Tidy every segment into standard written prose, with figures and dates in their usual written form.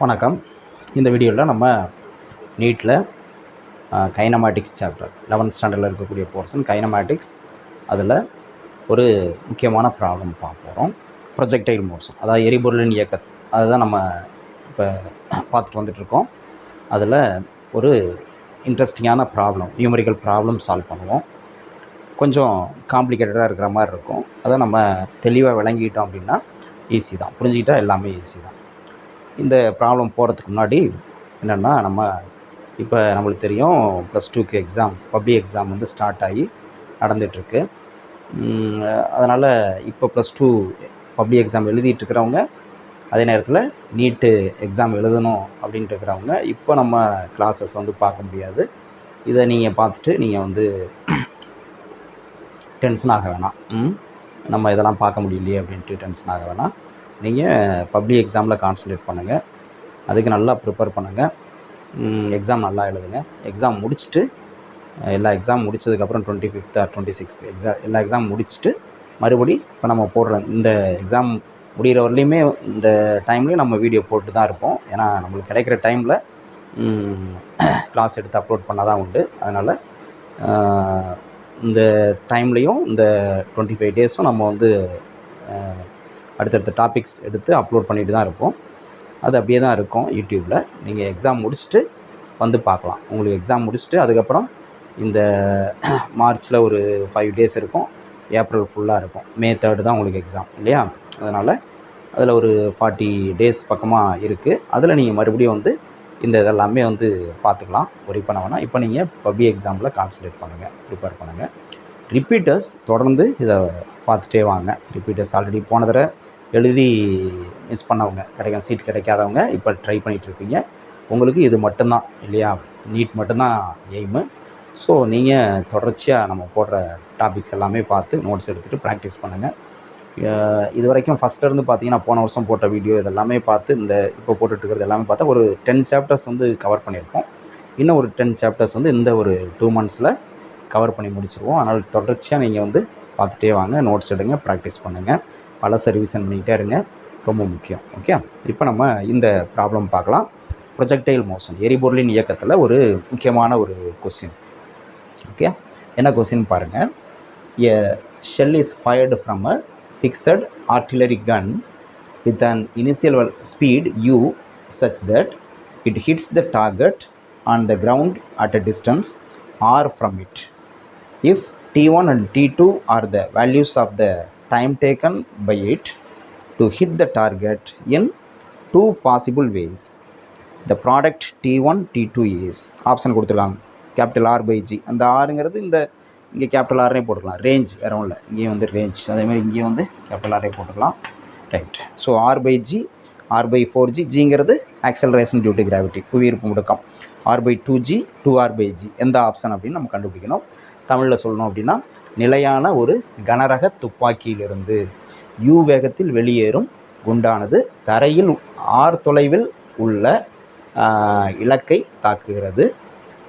வணக்கம். இந்த வீடியோவில் நம்ம நீட்டில் கைனமேட்டிக்ஸ் சாப்டர் 11th ஸ்டாண்டர்டில் இருக்கக்கூடிய போர்ஷன் கைனமேட்டிக்ஸ். அதில் ஒரு முக்கியமான ப்ராப்ளம் பார்க்க போகிறோம். ப்ரொஜெக்டைல் மோஷன், அதாவது எரிபொருளின் இயக்கம், அதுதான் நம்ம இப்போ பார்த்துட்டு வந்துட்டுருக்கோம். அதில் ஒரு இன்ட்ரெஸ்டிங்கான ப்ராப்ளம், நியூமரிக்கல் ப்ராப்ளம் சால்வ் பண்ணுவோம். கொஞ்சம் காம்ப்ளிகேட்டடாக இருக்கிற மாதிரி இருக்கும். அதை நம்ம தெளிவாக விளங்கிட்டோம் அப்படின்னா ஈஸி தான், புரிஞ்சுக்கிட்டால் எல்லாமே ஈஸி தான். இந்த ப்ராப்ளம் போகிறதுக்கு முன்னாடி என்னென்னா, நம்ம இப்போ நம்மளுக்கு தெரியும் +2க்கு எக்ஸாம், பப்ளிக் எக்ஸாம் வந்து ஸ்டார்ட் ஆகி நடந்துகிட்ருக்கு. அதனால் இப்போ +2 பப்ளிக் எக்ஸாம் எழுதிட்டுருக்கிறவங்க, அதே நேரத்தில் நீட்டு எக்ஸாம் எழுதணும் அப்படின்ட்டு இருக்கிறவங்க இப்போ நம்ம கிளாஸஸ் வந்து பார்க்க முடியாது. இதை நீங்கள் பார்த்துட்டு நீங்கள் வந்து டென்ஷன் ஆக வேணாம். நம்ம இதெல்லாம் பார்க்க முடியலையே அப்படின்ட்டு டென்ஷன் ஆக வேணாம். நீங்கள் பப்ளிக் எக்ஸாமில் கான்சன்ட்ரேட் பண்ணுங்கள், அதுக்கு நல்லா ப்ரிப்பேர் பண்ணுங்கள், எக்ஸாம் நல்லா எழுதுங்க. எக்ஸாம் முடிச்சுட்டு எல்லா எக்ஸாம் முடித்ததுக்கப்புறம் 25th or 26th எல்லா எக்ஸாம் முடிச்சுட்டு மறுபடி இப்போ நம்ம போடுற இந்த எக்ஸாம் முடிகிற வரலையுமே இந்த டைம்லேயும் நம்ம வீடியோ போட்டு தான் இருப்போம். ஏன்னா நம்மளுக்கு கிடைக்கிற டைமில் கிளாஸ் எடுத்து அப்லோட் பண்ணால் தான் உண்டு. அதனால் இந்த டைம்லேயும் இந்த 25 டேஸும் நம்ம வந்து அடுத்தடுத்த டாபிக்ஸ் எடுத்து அப்லோட் பண்ணிட்டு தான் இருப்போம். அது அப்படியே தான் இருக்கும் யூடியூப்பில். நீங்கள் எக்ஸாம் முடிச்சுட்டு வந்து பார்க்கலாம். உங்களுக்கு எக்ஸாம் முடிச்சுட்டு அதுக்கப்புறம் இந்த மார்ச்சில் ஒரு 5 டேஸ் இருக்கும், ஏப்ரல் ஃபுல்லாக இருக்கும், May 3 தான் உங்களுக்கு எக்ஸாம் இல்லையா? அதனால் அதில் ஒரு 40 டேஸ் பக்கமாக இருக்குது. அதில் நீங்கள் மறுபடியும் வந்து இந்த இதெல்லாமே வந்து பார்த்துக்கலாம், ஒரி பண்ண வேணாம். இப்போ நீங்கள் பப்ளிக் எக்ஸாமில் கான்சன்ட்ரேட் பண்ணுங்கள், ப்ரிப்பேர் பண்ணுங்கள். ரிப்பீட்டர்ஸ் தொடர்ந்து இதை பார்த்துட்டே வாங்க. ரிப்பீட்டர்ஸ் ஆல்ரெடி போன தடவை எழுதி மிஸ் பண்ணவங்க, சீட் கிடைக்காதவங்க இப்போ ட்ரை பண்ணிகிட்ருப்பீங்க. உங்களுக்கு இது மட்டும்தான் இல்லையா, நீட் மட்டும்தான் எய்மு. ஸோ நீங்கள் தொடர்ச்சியாக நம்ம போடுற டாபிக்ஸ் எல்லாமே பார்த்து நோட்ஸ் எடுத்துகிட்டு ப்ராக்டிஸ் பண்ணுங்கள். இது வரைக்கும் ஃபஸ்ட்லேருந்து பார்த்தீங்கன்னா போன வருஷம் போட்ட வீடியோ இதெல்லாமே பார்த்து இந்த இப்போ போட்டுட்ருக்கிறது எல்லாமே பார்த்தா ஒரு 10 சாப்டர்ஸ் வந்து கவர் பண்ணியிருக்கோம். இன்னும் ஒரு 10 சாப்டர்ஸ் வந்து இந்த ஒரு 2 monthஸில் கவர் பண்ணி முடிச்சிருவோம். அதனால் தொடர்ச்சியாக நீங்கள் வந்து பார்த்துட்டே வாங்க, நோட்ஸ் எடுங்க, ப்ராக்டிஸ் பண்ணுங்கள், பலசை ரிவிஷன் பண்ணிக்கிட்டே இருங்க, ரொம்ப முக்கியம். ஓகே, இப்போ நம்ம இந்த ப்ராப்ளம் பார்க்கலாம். ப்ரொஜெக்டைல் மோஷன், எரிபொருளின் இயக்கத்தில் ஒரு முக்கியமான ஒரு கொஸ்டின். ஓகே, என்ன கொஸ்டின் பாருங்கள். A shell is fired from a fixed artillery gun with an initial speed u such that it hits the target on the ground at a distance r from it. If t1 and t2 are the values of the time taken by it to hit the target in 2 possible ways, the product t1 t2 is option கொடுத்துருக்காங்க. Capital R by G, அந்த ஆறுங்கிறது இந்த இங்கே capital Arne போட்டுக்கலாம், range வேறு ஒன்றும் இல்லை, இங்கேயும் வந்து ரேஞ்ச், அதேமாதிரி இங்கேயும் வந்து கேபிட்டல் ஆரே போட்டுக்கலாம். Right. So R by G, R by 4G, ஜிங்கிறது ஆக்சலரேஷன் டியூ டு கிராவிட்டி, புவியீர்ப்பு முடுக்கம், R by 2G, 2R by G, எந்த ஆப்ஷன் அப்படின்னு நம்ம கண்டுபிடிக்கணும். தமிழில் சொல்லணும் அப்படின்னா, நிலையான ஒரு கனரக துப்பாக்கியிலிருந்து U வேகத்தில் வெளியேறும் குண்டானது தரையில் R தொலைவில் உள்ள இலக்கை தாக்குகிறது.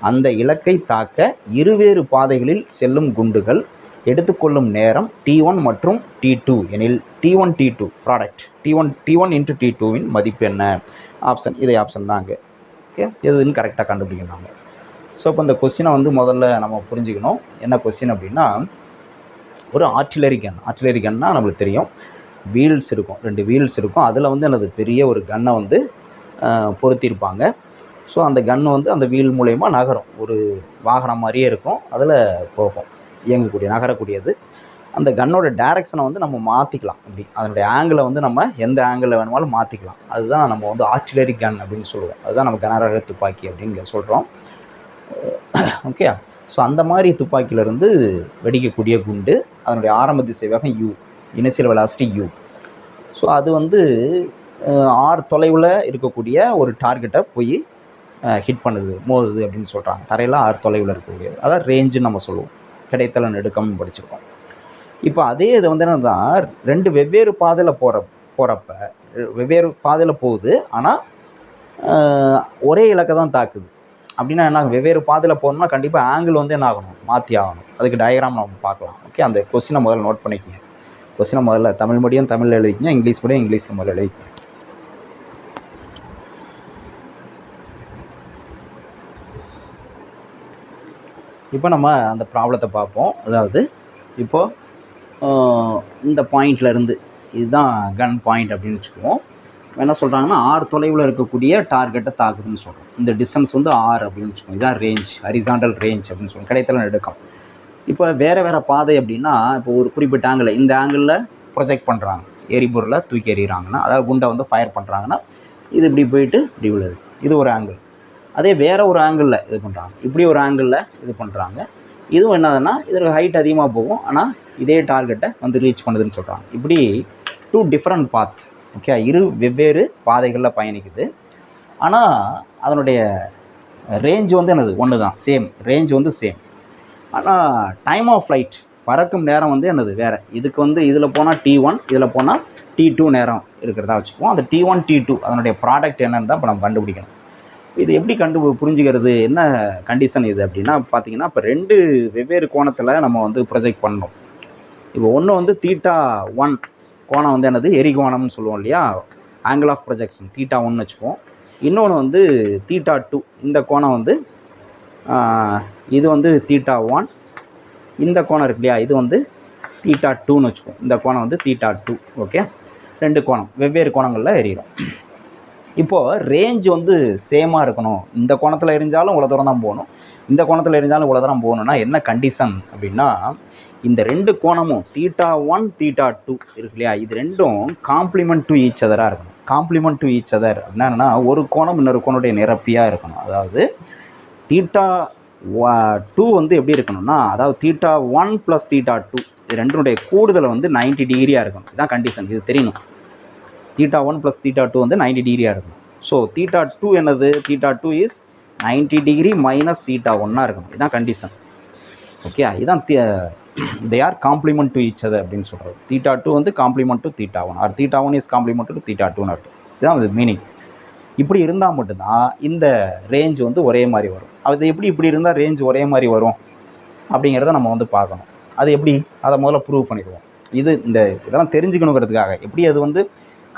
அந்த இலக்கை தாக்க இருவேறு பாதைகளில் செல்லும் குண்டுகள் எடுத்துக்கொள்ளும் நேரம் T1 மற்றும் T2 எனில் T1 T2 product T1 into T2வின் மதிப்பு என்ன? ஆப்ஷன், இதே ஆப்ஷன் தாங்க. ஓகே, எதுன்னு கரெக்டாக கண்டுபிடிக்கணும் நாங்கள். ஸோ இப்போ இந்த கொஸ்டினை வந்து முதல்ல நம்ம புரிஞ்சுக்கணும். என்ன கொஸ்டின் அப்படின்னா, ஒரு ஆர்ட்டிலரி கன்னா நம்மளுக்கு தெரியும், வீல்ஸ் இருக்கும், 2 வீல்ஸ் இருக்கும். அதில் வந்து எனது பெரிய ஒரு கன்னை வந்து பொருத்தியிருப்பாங்க. ஸோ அந்த கன்று வந்து அந்த வீல் மூலயமா நகரும், ஒரு வாகனம் மாதிரியே இருக்கும், அதில் போகும், இயங்கக்கூடிய நகரக்கூடியது. அந்த கன்னோட டைரக்ஷனை வந்து நம்ம மாற்றிக்கலாம், அப்படி அதனுடைய ஆங்கிளை வந்து நம்ம எந்த ஆங்கிளில் வேணுமாலும் மாற்றிக்கலாம். அதுதான் நம்ம வந்து ஆர்ட்டிலரி கன் அப்படின்னு சொல்லுவோம். அதுதான் நம்ம கனரக துப்பாக்கி அப்படின்னு சொல்கிறோம். ஓகே, ஸோ அந்த மாதிரி துப்பாக்கியிலேருந்து வெடிக்கக்கூடிய குண்டு, அதனுடைய ஆரம்ப திசை வேகம் U, initial velocity U. So அது வந்து R தொலைவில் இருக்கக்கூடிய ஒரு டார்கெட்டை போய் ஹிட் பண்ணுது, மோதுது அப்படின்னு சொல்கிறாங்க. தரையில் R தொலைவில் இருக்கக்கூடியது, அதான் ரேஞ்சுன்னு நம்ம சொல்லுவோம், கிடைத்தல நெடுக்கம் படிச்சிருக்கோம். இப்போ அதே இது வந்து என்னன்னா, 2 வெவ்வேறு பாதையில் போகிறப்ப வெவ்வேறு பாதையில் போகுது, ஆனால் ஒரே இலக்கை தான் தாக்குது. அப்படின்னா என்ன, வெவ்வேறு பாதையில் போகணும்னா கண்டிப்பாக ஆங்கிள் வந்து என்ன ஆகணும், மாற்றி ஆகணும். அதுக்கு டயக்ராம் நம்ம பார்க்கலாம். ஓகே, அந்த கொஸ்டினை முதல்ல நோட் பண்ணிக்கோங்க. கொஸ்டினை முதல்ல தமிழ் மீடியம் தமிழில் எழுதிக்கங்க, இங்கிலீஷ் மீடியம் இங்கிலீஷில் முதல்ல எழுதிக்கங்க. இப்போ நம்ம அந்த ப்ராப்ளத்தை பார்ப்போம். அதாவது இப்போது இந்த பாயிண்ட்லேருந்து இதுதான் கன் பாயிண்ட் அப்படின்னு வச்சுக்குவோம். என்ன சொல்கிறாங்கன்னா ஆர் தொலைவில் இருக்கக்கூடிய டார்கெட்டை தாக்குதுன்னு சொல்கிறோம். இந்த டிஸ்டன்ஸ் வந்து ஆர் அப்படின்னு வச்சுக்கோங்க. இதுதான் ரேஞ்ச், ஹரிசாண்டல் ரேஞ்ச் அப்படின்னு சொல்லுவோம், கிடைத்தல நெடுக்கம். இப்போ வேறு வேறு பாதை அப்படின்னா இப்போ ஒரு குறிப்பிட்ட ஆங்கிள் இந்த ஆங்கிளில் ப்ரொஜெக்ட் பண்ணுறாங்க, எரிபொருளை தூக்கி எறிகிறாங்கன்னா, அதாவது குண்டை வந்து ஃபயர் பண்ணுறாங்கன்னா இது இப்படி போயிட்டு இப்படி விழுது, இது ஒரு ஆங்கிள். அதே வேறு ஒரு ஆங்கிளில் இது பண்ணுறாங்க, இப்படி ஒரு ஆங்கிளில் இது பண்ணுறாங்க. இதுவும் என்னதுன்னா இதோட ஹைட் அதிகமாக போகும், ஆனால் இதே டார்கெட்டை வந்து ரீச் பண்ணுதுன்னு சொல்கிறாங்க. இப்படி 2 டிஃப்ரெண்ட் பாத், ஓகே, இரு வெவ்வேறு பாதைகளில் பயணிக்குது. ஆனால் அதனுடைய ரேஞ்ச் வந்து என்னது ஒன்று தான், சேம் ரேஞ்ச் வந்து சேம். ஆனால் டைம் ஆஃப் ஃப்ளைட், பறக்கும் நேரம் வந்து என்னது வேறு. இதுக்கு வந்து இதில் போனால் T1, இதில் போனால் T2 நேரம் இருக்கிறதா வச்சுக்குவோம். அந்த T1 T2 அதனுடைய ப்ராடக்ட் என்னன்னு தான் இப்போ நம்ம கண்டுபிடிக்கணும். இது எப்படி புரிஞ்சுக்கிறது, என்ன கண்டிஷன் இது அப்படின்னா பார்த்தீங்கன்னா, இப்போ 2 வெவ்வேறு கோணத்தில் நம்ம வந்து ப்ரொஜெக்ட் பண்ணணும். இப்போ ஒன்று வந்து θ1 கோணம் வந்து என்னது எரிகோணம்னு சொல்லுவோம் இல்லையா, ஆங்கிள் ஆஃப் ப்ரொஜெக்ஷன் θ1 வச்சுக்குவோம். இன்னொன்று வந்து θ2, இந்த கோணம் வந்து இது வந்து θ1, இந்த கோணம் இருக்கு இல்லையா, இது வந்து θ2ன்னு வச்சுக்குவோம். இந்த கோணம் வந்து θ2. ஓகே, 2 கோணம் வெவ்வேறு கோணங்களில் எரியிறோம். இப்போது ரேஞ்ச் வந்து சேமாக இருக்கணும். இந்த கோணத்தில் எரிஞ்சாலும் இவ்வளோ தூரம் தான் போகணும், இந்த கோணத்தில் எரிஞ்சாலும் இவ்வளோ தூரம் போகணுன்னா என்ன கண்டிஷன் அப்படின்னா, இந்த 2 கோணமும் θ1 θ2 இருக்கு இல்லையா, இது ரெண்டும் காம்ப்ளிமெண்ட் டு ஈச் அதராக இருக்கணும். காம்ப்ளிமெண்ட் டு ஈச் அதர் அப்படின்னா ஒரு கோணம் இன்னொரு கோணுடைய நிரப்பியாக இருக்கணும். அதாவது θ2 வந்து எப்படி இருக்கணும்னா, அதாவது θ1 + θ2 இது ரெண்டுடைய கூடுதலை வந்து 90 டிகிரியாக இருக்கணும். இதுதான் கண்டிஷன், இது தெரியணும். θ1 + θ2 வந்து 90 டிகிரியாக இருக்கணும். ஸோ θ2 என்னது, θ2 இஸ் 90 டிகிரி மைனஸ் θ1 இருக்கணும். இதுதான் கண்டிஷன். ஓகே, இதுதான் they are complement to each other அப்படின்னு சொல்கிறது. θ2 வந்து complement to θ1 or θ1 is complement to θ2ன்னு அர்த்தம். இதுதான் அது மீனிங். இப்படி இருந்தால் மட்டும்தான் இந்த ரேஞ்ச் வந்து ஒரே மாதிரி வரும். அது எப்படி இப்படி இருந்தால் ரேஞ்ச் ஒரே மாதிரி வரும் அப்படிங்கிறத நம்ம வந்து பார்க்கணும். அது எப்படி, அதை முதல்ல ப்ரூவ் பண்ணிடுவோம். இதெல்லாம் தெரிஞ்சுக்கணுங்கிறதுக்காக. எப்படி அது வந்து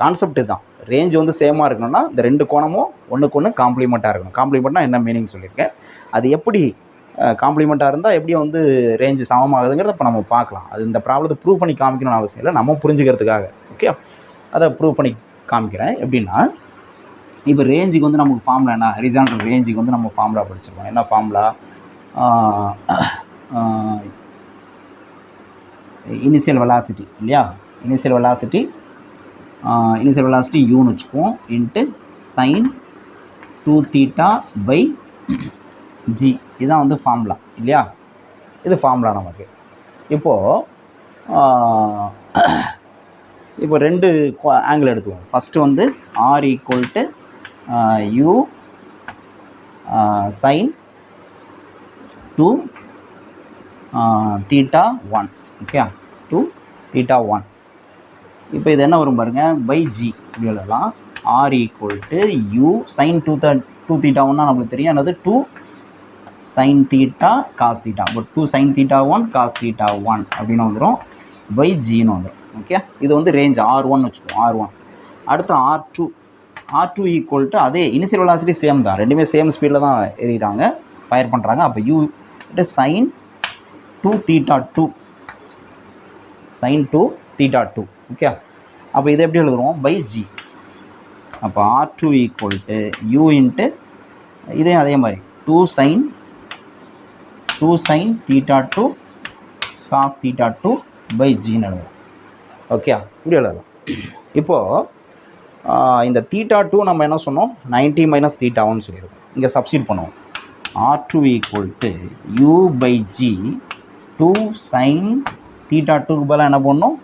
கான்செப்ட் தான். ரேஞ்ச் வந்து சேமாக இருக்கணும்னா இந்த 2 கோணமும் ஒன்றுக்கு ஒன்று காம்ப்ளிமெண்ட்டாக இருக்கணும். காம்ப்ளிமெண்ட்னா என்ன மீனிங் சொல்லியிருக்கேன். அது எப்படி காம்ப்ளிமெண்ட்டாக இருந்தால் எப்படி வந்து ரேஞ்சு சமமாகுதுங்கிறத இப்போ நம்ம பார்க்கலாம். அது இந்த ப்ராப்ளத்தை ப்ரூவ் பண்ணி காமிக்கணும்னு அவசியம் இல்லை, நம்ம புரிஞ்சுக்கிறதுக்காக. ஓகே, அதை ப்ரூவ் பண்ணி காமிக்கிறேன். எப்படின்னா, இப்போ ரேஞ்சுக்கு வந்து நமக்கு ஃபார்முலா என்ன, ஹரிசாண்டல் ரேஞ்சுக்கு வந்து நம்ம ஃபார்முலா படிச்சிருக்கோம். என்ன ஃபார்முலா, இனிஷியல் வெலாசிட்டி இல்லையா, இனிஷியல் வெலாசிட்டி யூன்னு வச்சுக்குவோம், இன்ட்டு sin 2θ/g. இதுதான் வந்து ஃபார்முலா இல்லையா, இது ஃபார்முலா நமக்கு. இப்போது 2 ஆங்கிள் எடுத்துவோம். ஃபஸ்ட்டு வந்து r = u sin 2θ1. ஓகே, 2θ1. இப்போ இது என்ன வரும் பாருங்க, g இப்படி எழுதலாம். r = u sin 2θ1 நம்மளுக்கு தெரியும், என்னது 2 sin θ cos θ. இப்போ 2 sin θ1 cos θ1 அப்படின்னு வந்துடும், gன்னு வந்துடும். ஓகே, இது வந்து ரேஞ்ச் r1 வச்சுக்கோம், r1. அடுத்து r2 = அதே இனிஷியல் வெலாசிட்டி சேம் தான், ரெண்டுமே சேம் ஸ்பீடில் தான் எறிகிறாங்க, ஃபயர் பண்ணுறாங்க. அப்போ u sin 2θ2 sin 2θ2. ஓகே, அப்போ இதை எப்படி எழுதுவோம், g. அப்போ r2 = u இன்ட்டு இதையும் அதே மாதிரி 2 sin θ2 cos θ2 gன்னு எழுதுவோம். ஓகே, இப்படி எழுதலாம். இப்போது இந்த θ2 நம்ம என்ன சொன்னோம், 90 - θ1 சொல்லியிருக்கோம். இங்கே சப்ஸ்டிட் பண்ணுவோம். r2 = u/g 2 sin θ2க்கு பதிலாக என்ன பண்ணணும்,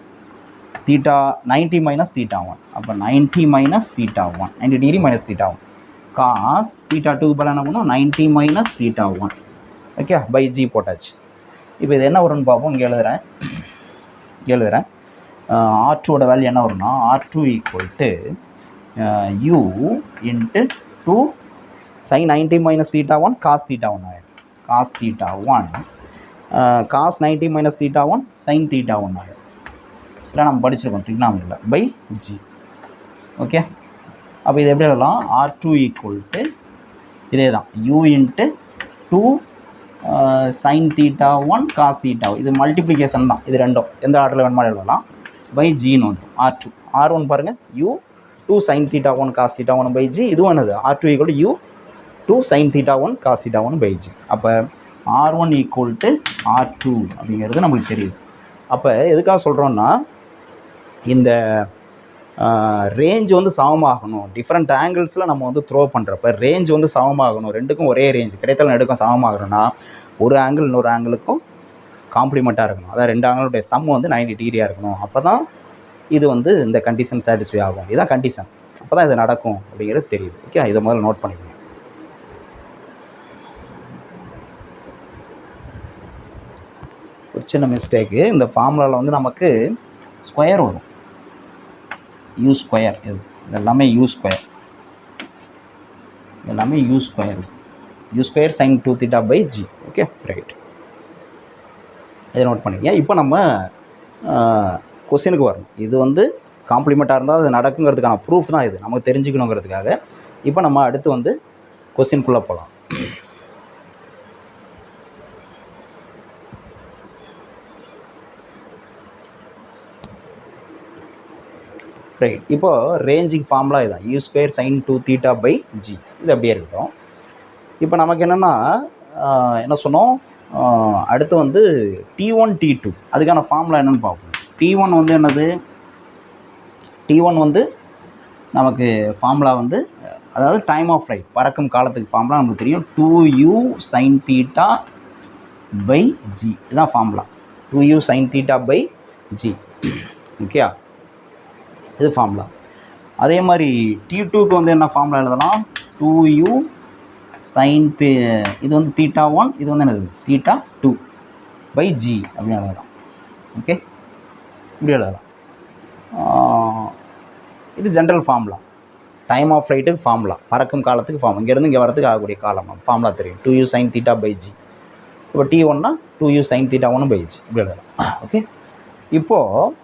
90 - θ1. அப்போ 90 - θ1, 90 டிகிரி மைனஸ் θ1. cos θ2க்கு பதிலாக என்ன பண்ணணும், 90 - θ1. ஓகே, g போட்டாச்சு. இப்போ இது என்ன வரும்னு பார்ப்போம். இங்கே எழுதுகிறேன். r2ஓட வேல்யூ என்ன வரும்னா, r2 = u into 2 sin 90 - θ1 cos θ1 ஆகிடும். cos θ1 cos 90 - θ1 sin θ1 ஆகிடும். இல்லை நம்ம படிச்சிருக்கோம் ட்ரிக்னாமெட்ரியில் g. ஓகே, அப்போ இது எப்படி எழுதலாம், r2 = இதே தான் u into 2 sine theta 1 cos theta, இது மல்டிப்ளிகேஷன் தான். இது ரெண்டும் எந்த ஆர்டரில் வேணுமாலும் எழுதலாம். பை ஜின்னு வந்துடும். R2 R1 பாருங்கள் u 2 sine theta 1 cos theta 1 by g. இதுவும் என்னது R2 equal to u 2 sine theta 1 cos theta 1 by g. அப்போ R1 ஈக்குவல் டு R2 அப்படிங்கிறது நம்மளுக்கு தெரியுது. அப்போ எதுக்காக சொல்கிறோன்னா, இந்த ரேஞ்ச் வந்து சமமாகணும். டிஃப்ரெண்ட் ஆங்கிள்ஸில் நம்ம வந்து த்ரோ பண்ணுறப்ப ரேஞ்ச் வந்து சமமாகணும். ரெண்டுக்கும் ஒரே ரேஞ்ச் கிடைத்தல் நடுக்கும் சமமாகணும்னா ஒரு ஆங்கிள் இன்னொரு ஆங்கிளுக்கும் காம்ப்ளிமெண்ட்டாக இருக்கணும். அதாவது ரெண்டு ஆங்கிளுடைய சம் வந்து 90 டிகிரியாக இருக்கணும். அப்போ தான் இது வந்து இந்த கண்டிஷன் சாட்டிஸ்ஃபை ஆகும். இதுதான் கண்டிஷன். அப்போ தான் இது நடக்கும் அப்படிங்கிறது தெரியுது. ஓகே, இதை முதல்ல நோட் பண்ணிக்கணும். ஒரு சின்ன மிஸ்டேக்கு, இந்த ஃபார்முலாவில் வந்து நமக்கு ஸ்கொயர் வரும். யூ ஸ்கொயர், இது எல்லாமே யூ ஸ்கொயர், எல்லாமே u square. U square sine 2 theta by G. Okay, right, இதை நோட் பண்ணிக்க. இப்போ நம்ம கொஸ்டினுக்கு வரணும். இது வந்து காம்ப்ளிமெண்ட்டாக இருந்தால் அது நடக்குங்கிறதுக்கான ப்ரூஃப் தான் இது, நமக்கு தெரிஞ்சுக்கணுங்கிறதுக்காக. இப்போ நம்ம அடுத்து வந்து கொஸ்டினுக்குள்ளே போகலாம். ரைட், இப்போது ரேஞ்சிங் ஃபார்முலா இதுதான், u square sine 2 theta by g. இது அப்படியே இருக்கட்டும். இப்போ நமக்கு என்னென்னா என்ன சொன்னோம், அடுத்து வந்து T1 T2 அதுக்கான ஃபார்முலா என்னென்னு பார்ப்போம். T1 வந்து என்னது, T1 வந்து நமக்கு ஃபார்முலா வந்து அதாவது டைம் ஆஃப் ஃப்ளைட், பறக்கும் காலத்துக்கு ஃபார்முலா நமக்கு தெரியும். 2u sine theta by G, இதுதான் formula. 2u sine theta by G. Okay, இது ஃபார்முலா. அதே மாதிரி T2க்கு வந்து என்ன ஃபார்முலா எழுதலாம், 2u சைன் இது வந்து தீட்டா 1, இது வந்து என்னது தீட்டா 2 பை ஜி அப்படின்னு எழுதலாம். ஓகே, இப்படி எழுதலாம். இது ஜென்ரல் ஃபார்முலா, டைம் ஆஃப் ஃப்ளைட்டுக்கு ஃபார்முலா, பறக்கும் காலத்துக்கு ஃபார்முலா, இங்கேருந்து இங்கே வரதுக்கு ஆகக்கூடிய காலம் ஃபார்முலா தெரியும். 2u sine theta by g. இப்போ T1னா 2u sine theta 1 by g இப்படி எழுதலாம். ஓகே, இப்போது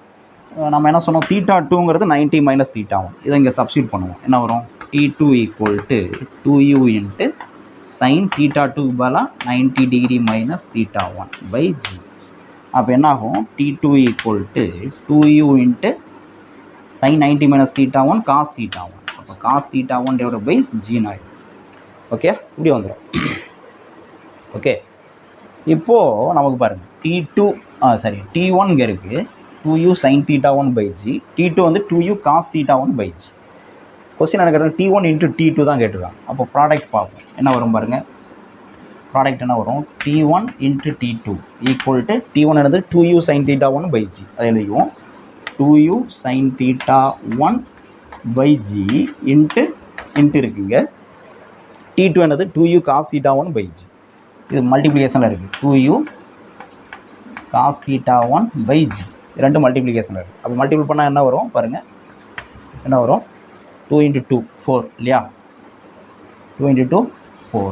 நம்ம என்ன சொன்னோம், தீட்டா 2ங்கிறது 90 மைனஸ் தீட்டா 1. இதை இங்கே சப்ஸ்டியூட் பண்ணுவோம். என்ன வரும், T2 equal to 2u into sine theta 2 பதிலாக 90 degree minus theta 1 by g. அப்போ என்ன ஆகும், T2 equal to 2u into sine 90 minus theta 1 cos theta 1. அப்போ காஸ் தீட்டா 1 டிவைட் பை ஜின்னு ஆகிடும். ஓகே, இப்படி வந்துடும். ஓகே, இப்போது நமக்கு பாருங்கள் T1 இங்கே இருக்குது, 2u sine theta 1 by G. T2 வந்து 2u cos theta 1 by g. Question என்ன கேட்டாங்க, T1 இன்ட்டு T2 தான் கேட்டுருக்காங்க. அப்போ ப்ராடக்ட் பார்ப்போம், என்ன வரும் பாருங்கள். ப்ராடக்ட் என்ன வரும், T1 into T2 equal to T1 என்னது 2u sine theta 1 by g. அதை எழுதிக்குவோம். 2u sine theta 1 by g into இருக்குங்க. T2 என்னது 2u cos theta 1 by g. இது மல்டிப்ளிகேஷனில் இருக்குது. 2u cos theta 1 by g ரெண்டு மல்டிப்ளிகேஷன் இருக்குது. அப்போ மல்டிபிள் பண்ணால் என்ன வரும் பாருங்கள், என்ன வரும், 2 இன்ட்டு 2 4 இல்லையா, 2 இன்ட்டு 2 4.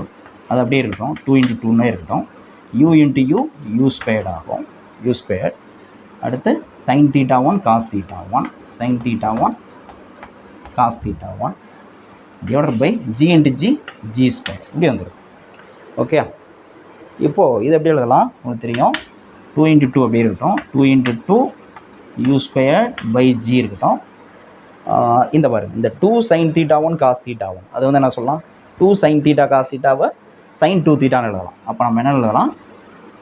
அது அப்படியே இருக்கட்டும், 2 இன்ட்டு 2னே இருக்கட்டும். u இன்ட்டு u ஸ்கொயர்ட் ஆகும், u ஸ்கொயர். அடுத்து sine theta 1 cos theta 1 sine theta 1 cos theta 1 divided by g into g square இப்படி வந்துடும். ஓகே, இப்போது இது எப்படி எழுதலாம் உங்களுக்கு தெரியும், 2 இன்ட்டு 2 அப்படியே இருக்கட்டும், 2 into 2 u square by g இருக்கட்டும். இந்த பாருங்கள், இந்த 2 சைன் தீட்டா 1 காஸ் தீட்டா 1 அது வந்து என்ன சொல்லலாம், 2 சைன் தீட்டா காஸ் தீட்டாவை சைன் 2 தீட்டான்னு எழுதலாம். அப்போ நம்ம என்ன எழுதலாம்,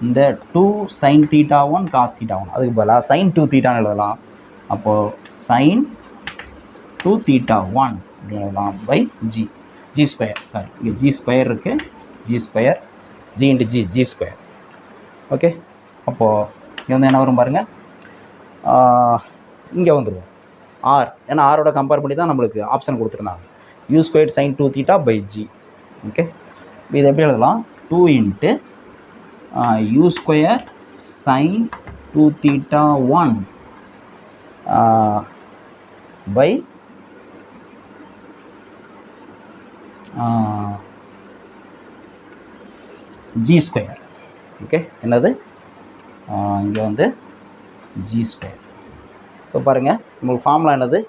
இந்த 2 சைன் தீட்டா 1 காஸ் தீட்டா 1 அதுக்கு பதிலாக சைன் 2 தீட்டான்னு எழுதலாம். அப்போது சைன் 2 தீட்டா 1 அப்படின்னு எழுதலாம் பை ஜி ஸ்கொயர். சாரி, இங்கே ஜி ஸ்கொயர் இருக்குது, G square G into g square. Okay, அப்போது இங்கே வந்து என்ன வரும் பாருங்கள், இங்கே வந்துடுவோம் ஆர், ஏன்னா ஆரோட கம்பேர் பண்ணி தான் நம்மளுக்கு ஆப்ஷன் கொடுத்துருந்தாங்க. U square sine 2 theta by G. Okay, இது எப்படி எழுதலாம், 2 into u square sine 2 theta 1 by g square. Okay, என்னது இங்கே வந்து ஜி ஸ்கொயர். இப்போ பாருங்கள், உங்களுக்கு ஃபார்முலா என்னது,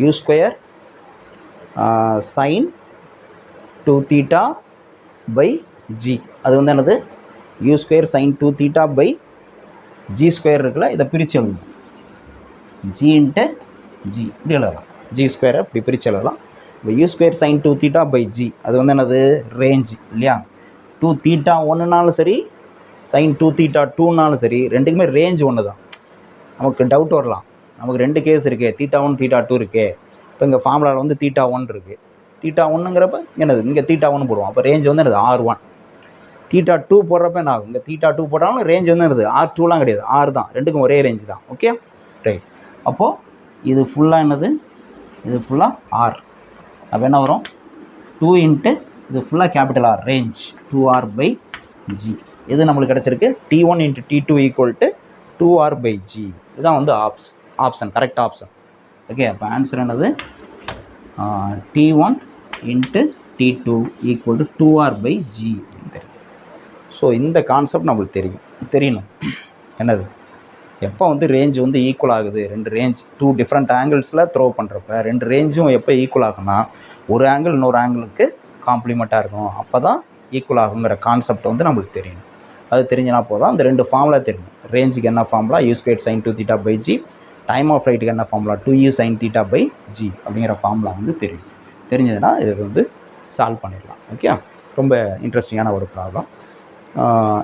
u square sine 2 theta by g. அது வந்து என்னது, u square sine 2 theta by g square இருக்குல்ல, இதை பிரித்து எழுதணும். ஜி இன்ட்டு ஜி இப்படி எழுதலாம். ஜி ஸ்கொயரை இப்படி பிரித்து எழுதலாம். இப்போ u square sine 2 theta by g அது வந்து என்னது, ரேஞ்ச் இல்லையா. 2 தீட்டா 1னாலும் சரி, சைன் 2 தீட்டா 2னாலும் சரி, ரெண்டுக்குமே ரேஞ்ச் ஒன்று தான். நமக்கு டவுட் வரலாம், நமக்கு 2 கேஸ் இருக்குது, தீட்டா 1 தீட்டா 2 இருக்குது. இப்போ இங்கே ஃபார்முலாவில் வந்து தீட்டா 1 இருக்குது. தீட்டா 1ங்கிறப்ப என்னது, இங்கே தீட்டா 1 போடுவோம். அப்போ ரேஞ்ச் வந்து என்னது, R1. தீட்டா 2 போடுறப்ப என்ன ஆகும், இங்கே தீட்டா 2 போட்டாலும் ரேஞ்ச் வந்து என்னது, R2லாம் கிடையாது, R தான். ரெண்டுக்கும் ஒரே ரேஞ்ச் தான். Okay right. அப்போது இது ஃபுல்லாக என்னது, இது ஃபுல்லாக R. அப்போ என்ன வரும், 2 இன்ட்டு இது ஃபுல்லாக capital R, range 2R by g. இது நம்மளுக்கு கிடச்சிருக்கு T1 into T2 equal to 2R by G. இதுதான் வந்து ஆப்ஷன், கரெக்ட் ஆப்ஷன். ஓகே, அப்போ ஆன்சர் என்னது, T1 into T2 equal to 2R by g தெரியும். ஸோ இந்த கான்செப்ட் நம்மளுக்கு தெரியணும். என்னது, எப்போ வந்து ரேஞ்ச் வந்து ஈக்குவல் ஆகுது, ரெண்டு ரேஞ்ச் 2 டிஃப்ரெண்ட் ஆங்கிள்ஸில் த்ரோ பண்ணுறப்ப ரெண்டு ரேஞ்சும் எப்போ ஈக்குவல் ஆகும்னா, ஒரு ஆங்கிள் இன்னொரு ஆங்கிளுக்கு காம்ப்ளிமெண்ட்டாக இருக்கணும், அப்போ தான் ஈக்குவல் ஆகுங்கிற கான்செப்ட் வந்து நம்மளுக்கு தெரியணும். அது தெரிஞ்சினா போதும். அந்த ரெண்டு ஃபார்முலா தெரியும். ரேஞ்சுக்கு என்ன formula, u square sine 2 theta by G. Time of ஃப்ளைட்டுக்கு என்ன formula, 2u sine theta by G அப்படிங்கிற ஃபார்முலா வந்து தெரிஞ்சதுன்னா இது வந்து சால்வ் பண்ணிடலாம். ஓகே, ரொம்ப இன்ட்ரெஸ்டிங்கான ஒரு ப்ராப்ளம்.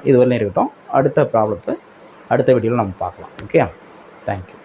இது வரலையும் இருக்கட்டும். அடுத்த ப்ராப்ளத்தை அடுத்த வீடியோவில் நம்ம பார்க்கலாம். Okay, thank you.